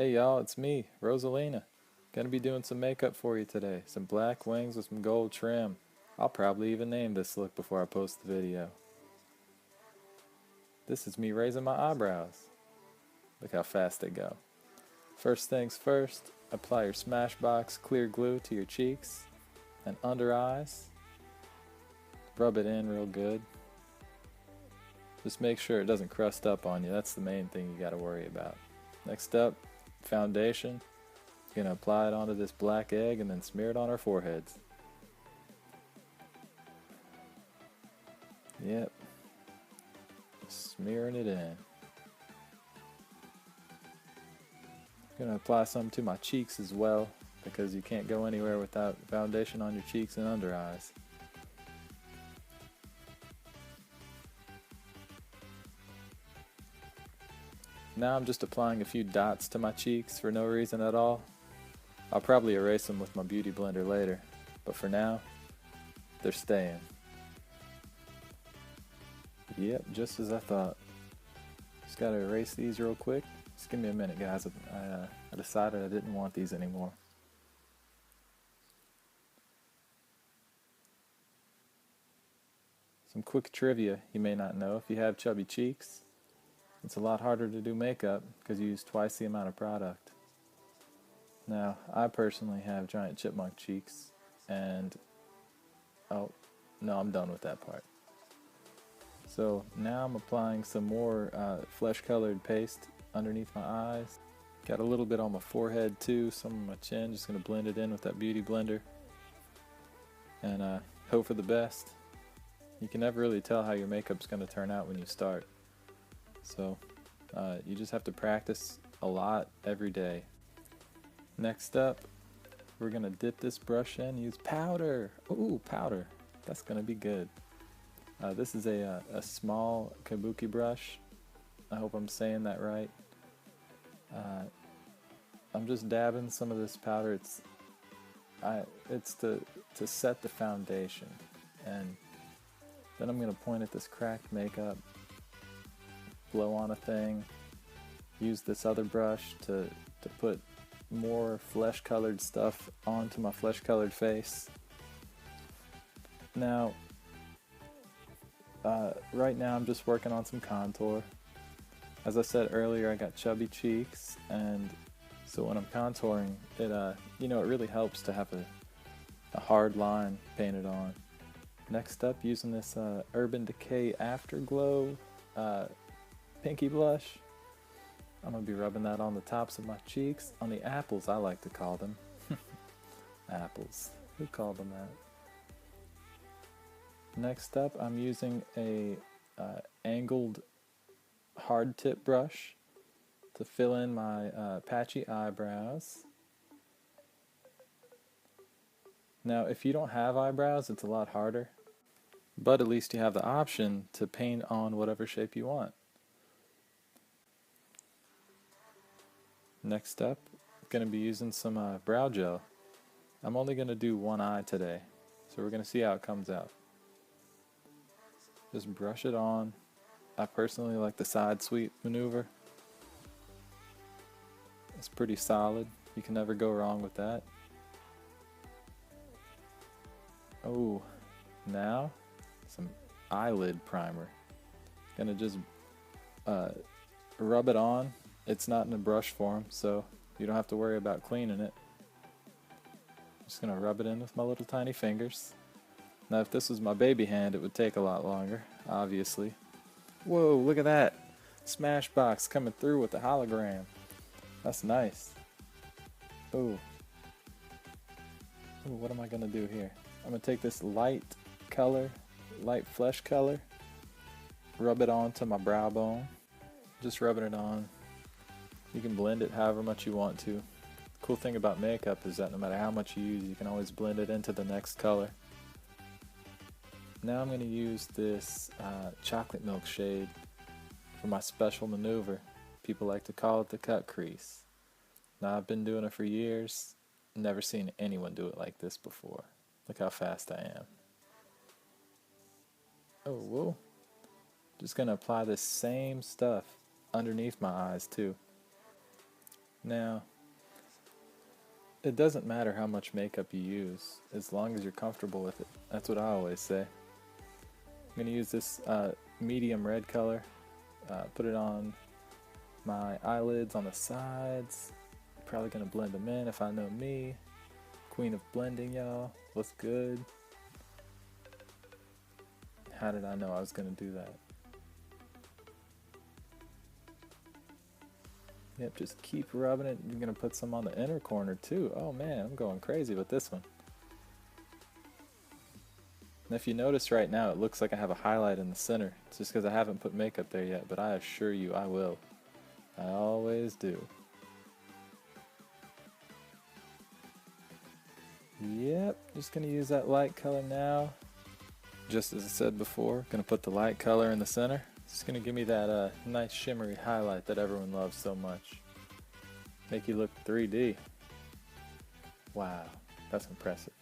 Hey y'all, it's me, Rosalina. Gonna be doing some makeup for you today. Some black wings with some gold trim. I'll probably even name this look before I post the video. This is me raising my eyebrows. Look how fast they go. First things first, apply your Smashbox clear glue to your cheeks and under eyes. Rub it in real good. Just make sure it doesn't crust up on you. That's the main thing you gotta worry about. Next up, foundation. You're gonna apply it onto this black egg and then smear it on our foreheads. Yep. Smearing it in. I'm gonna apply some to my cheeks as well, because you can't go anywhere without foundation on your cheeks and under eyes. Now I'm just applying a few dots to my cheeks for no reason at all. I'll probably erase them with my beauty blender later, but for now, they're staying. Yep, just as I thought. Just gotta erase these real quick. Just give me a minute, guys. I decided I didn't want these anymore. Some quick trivia you may not know: if you have chubby cheeks, it's a lot harder to do makeup because you use twice the amount of product. Now, I personally have giant chipmunk cheeks, and oh, no, I'm done with that part. So now I'm applying some more flesh-colored paste underneath my eyes. Got a little bit on my forehead too, some on my chin. Just gonna blend it in with that beauty blender, and hope for the best. You can never really tell how your makeup's gonna turn out when you start. So you just have to practice a lot every day. Next up, we're gonna dip this brush in, use powder. Ooh, powder. That's gonna be good. This is a small kabuki brush. I hope I'm saying that right. I'm just dabbing some of this powder. It's to set the foundation, and then I'm gonna point at this cracked makeup, blow on a thing, use this other brush to put more flesh-colored stuff onto my flesh-colored face. Now, right now I'm just working on some contour. As I said earlier, I got chubby cheeks, and so when I'm contouring, it really helps to have a hard line painted on. Next up, using this Urban Decay Afterglow pinky blush. I'm going to be rubbing that on the tops of my cheeks, on the apples I like to call them. Apples, who called them that? Next up, I'm using a angled hard tip brush to fill in my patchy eyebrows. Now, if you don't have eyebrows, it's a lot harder, but at least you have the option to paint on whatever shape you want. Next up, I'm going to be using some brow gel. I'm only going to do one eye today, so we're going to see how it comes out. Just brush it on. I personally like the side sweep maneuver. It's pretty solid. You can never go wrong with that. Oh, now some eyelid primer. Gonna just rub it on. It's not in a brush form, so you don't have to worry about cleaning it. Just gonna rub it in with my little tiny fingers. Now, if this was my baby hand, it would take a lot longer, obviously. Whoa, look at that! Smashbox coming through with the hologram. That's nice. Ooh. Ooh, what am I gonna do here? I'm gonna take this light flesh color, rub it onto my brow bone. Just rubbing it on. You can blend it however much you want to. The cool thing about makeup is that no matter how much you use, you can always blend it into the next color. Now I'm going to use this chocolate milk shade for my special maneuver. People like to call it the cut crease. Now, I've been doing it for years. Never seen anyone do it like this before. Look how fast I am. Oh, whoa. Just going to apply this same stuff underneath my eyes too. Now, it doesn't matter how much makeup you use, as long as you're comfortable with it. That's what I always say. I'm going to use this medium red color, put it on my eyelids on the sides. Probably going to blend them in if I know me. Queen of blending, y'all. What's good? How did I know I was going to do that? Yep, just keep rubbing it. You're going to put some on the inner corner too. Oh man, I'm going crazy with this one. And if you notice right now, it looks like I have a highlight in the center. It's just because I haven't put makeup there yet, but I assure you I will. I always do. Yep, just going to use that light color now. Just as I said before, going to put the light color in the center. It's going to give me that nice shimmery highlight that everyone loves so much. Make you look 3D. Wow, that's impressive.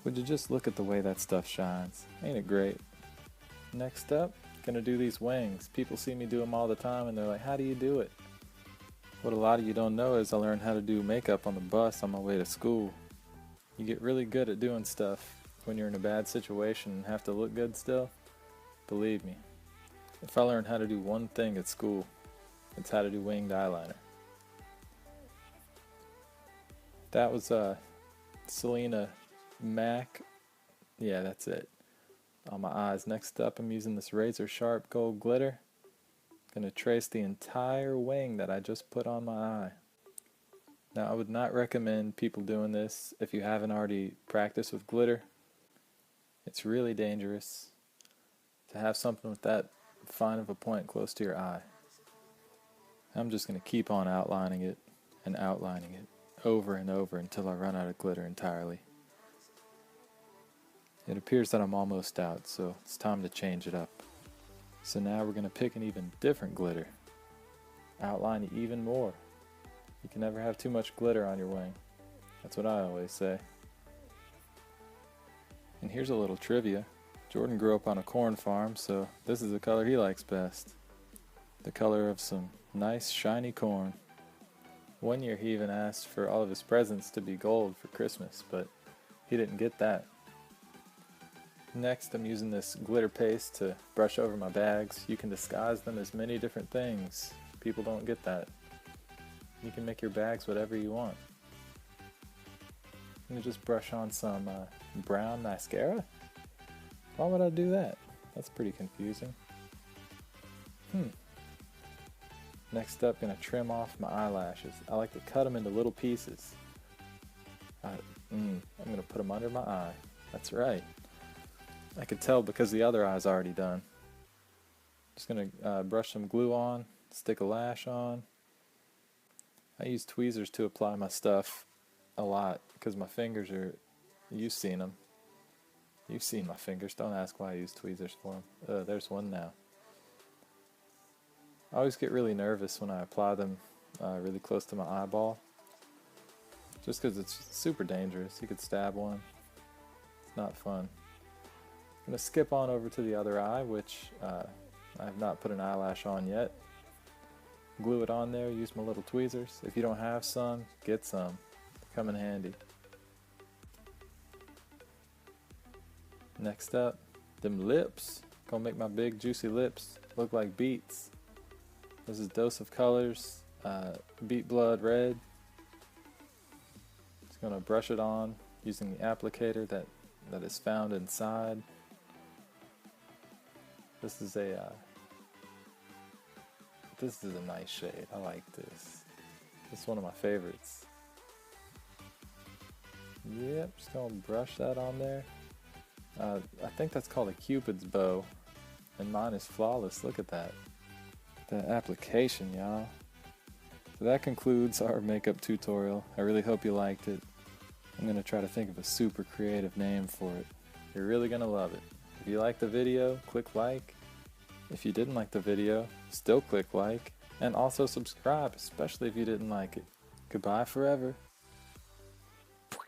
Would you just look at the way that stuff shines? Ain't it great? Next up, going to do these wings. People see me do them all the time and they're like, how do you do it? What a lot of you don't know is I learned how to do makeup on the bus on my way to school. You get really good at doing stuff when you're in a bad situation and have to look good still. Believe me. If I learned how to do one thing at school, it's how to do winged eyeliner. That was Selena Mac. Yeah, that's it. On my eyes. Next up, I'm using this razor sharp gold glitter. Going to trace the entire wing that I just put on my eye. Now, I would not recommend people doing this if you haven't already practiced with glitter. It's really dangerous to have something with that fine of a point close to your eye. I'm just going to keep on outlining it and outlining it over and over until I run out of glitter entirely. It appears that I'm almost out, so it's time to change it up. So now we're going to pick an even different glitter. Outline it even more. You can never have too much glitter on your wing. That's what I always say. And here's a little trivia. Jordan grew up on a corn farm, so this is the color he likes best. The color of some nice shiny corn. One year he even asked for all of his presents to be gold for Christmas, but he didn't get that. Next, I'm using this glitter paste to brush over my bags. You can disguise them as many different things. People don't get that. You can make your bags whatever you want. I'm going to just brush on some brown mascara. Why would I do that? That's pretty confusing. Next up, going to trim off my eyelashes. I like to cut them into little pieces. I'm going to put them under my eye. That's right. I could tell because the other eye's already done. Just going to brush some glue on, stick a lash on. I use tweezers to apply my stuff a lot because my fingers are, you've seen them. You've seen my fingers. Don't ask why I use tweezers for them. There's one now. I always get really nervous when I apply them really close to my eyeball. Just because it's super dangerous. You could stab one. It's not fun. I'm going to skip on over to the other eye, which I have not put an eyelash on yet. Glue it on there, use my little tweezers. If you don't have some, get some. They come in handy. Next up, them lips. Gonna make my big juicy lips look like beets. This is Dose of Colors, Beet Blood Red. Just gonna brush it on using the applicator that is found inside. This is a nice shade. I like this. This is one of my favorites. Yep, just gonna brush that on there. I think that's called a Cupid's bow, and mine is flawless. Look at that. That application, y'all. So that concludes our makeup tutorial. I really hope you liked it. I'm gonna try to think of a super creative name for it. You're really gonna love it. If you liked the video, click like. If you didn't like the video, still click like. And also subscribe, especially if you didn't like it. Goodbye forever.